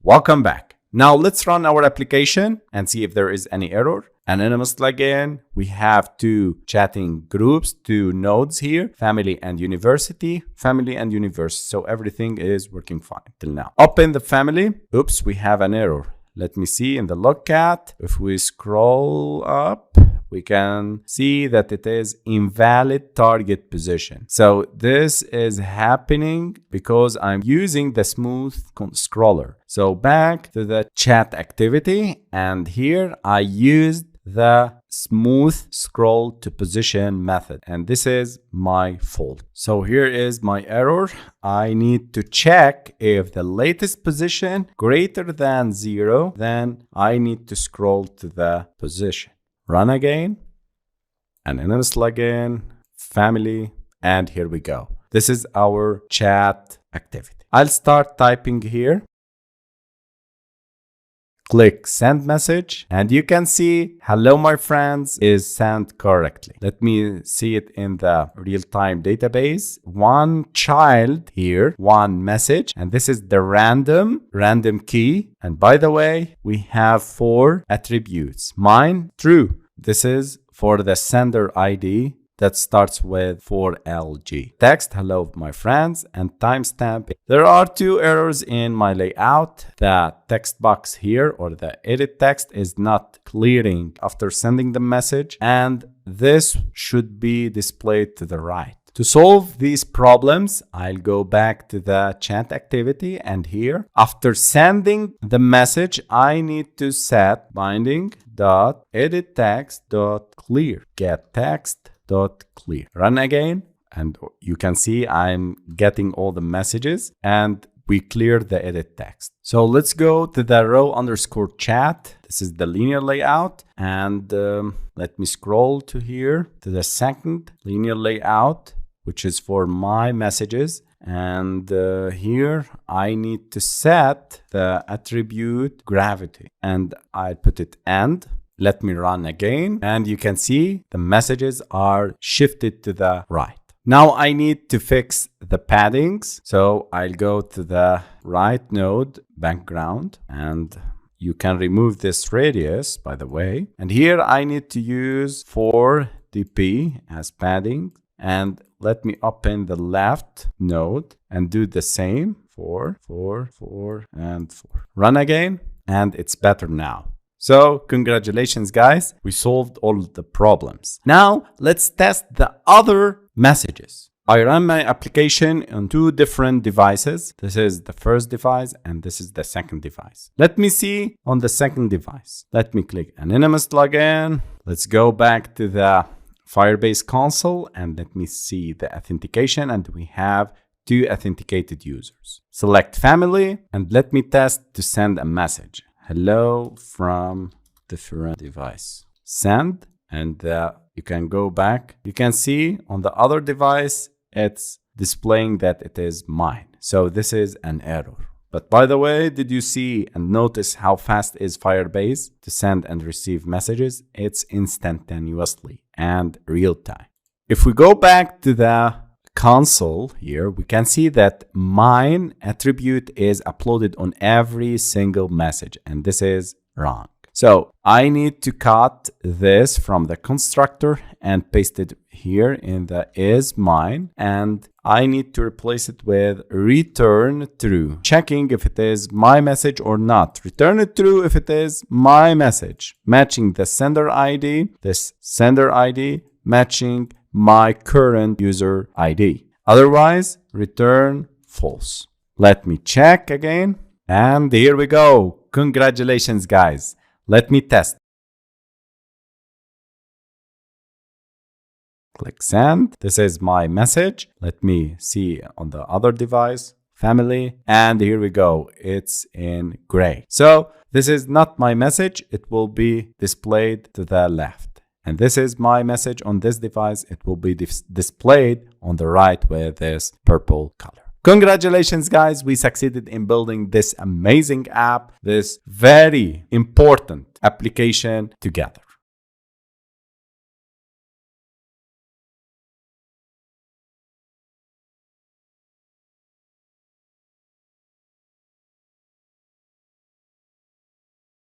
Welcome back. Now let's run our application and see if there is any error. Anonymous login. We have two chatting groups, two nodes here, family and university, So everything is working fine till now. Open the family. Oops, we have an error. Let me see in the Logcat. If we scroll up, we can see that it is invalid target position. So this is happening because I'm using the smooth scroller. So back to the chat activity, and here I used the smooth scroll to position method, and this is my fault. So here is my error. I need to check if the latest position greater than 0, then I need to scroll to the position. Run again, anonymous login, family, and here we go. This is our chat activity. I'll start typing here. Click send message, and you can see hello my friends is sent correctly. Let me see it in the real-time database. One child here, one message, and this is the random key. And by the way, we have 4 attributes. Mine, true. This is for the sender ID that starts with 4LG. Text, hello my friends, and timestamp. There are 2 errors in my layout. The text box here, or the edit text, is not clearing after sending the message, and this should be displayed to the right. To solve these problems, I'll go back to the chat activity, and here, after sending the message, I need to set binding.editText.clear, get text.clear. Run again, and you can see I'm getting all the messages, and we clear the edit text. So let's go to the row_chat. This is the linear layout, and let me scroll to here to the second linear layout, which is for my messages. And here I need to set the attribute gravity, and I put it end. Let me run again, and you can see the messages are shifted to the right. Now I need to fix the paddings. So I'll go to the right node background, and you can remove this radius, by the way. And here I need to use 4 dp as padding, and let me open the left node and do the same. 4, 4, 4, and 4. Run again, and it's better now. So congratulations guys, we solved all the problems. Now let's test the other messages. I run my application on 2 different devices. This is the first device and this is the second device. Let me see on the second device. Let me click anonymous login. Let's go back to the Firebase console and let me see the authentication, and we have 2 authenticated users. Select family and let me test to send a message. Hello from different device. Send, and you can go back. You can see on the other device, it's displaying that it is mine. So this is an error. But by the way, did you see and notice how fast is Firebase to send and receive messages? It's instantaneously and real time. If we go back to the console here, we can see that mine attribute is uploaded on every single message, and this is wrong. So I need to cut this from the constructor and paste it here in the is mine, and I need to replace it with return true, checking if it is my message or not. Return it true if it is my message, matching the sender ID, this sender ID matching my current user ID. Otherwise, return false. Let me check again, and here we go. Congratulations, guys. Let me test. Click send. This is my message. Let me see on the other device, family, and here we go. It's in gray. So this is not my message. It will be displayed to the left. And this is my message on this device. It will be displayed on the right with this purple color. Congratulations, guys. We succeeded in building this amazing app, this very important application together.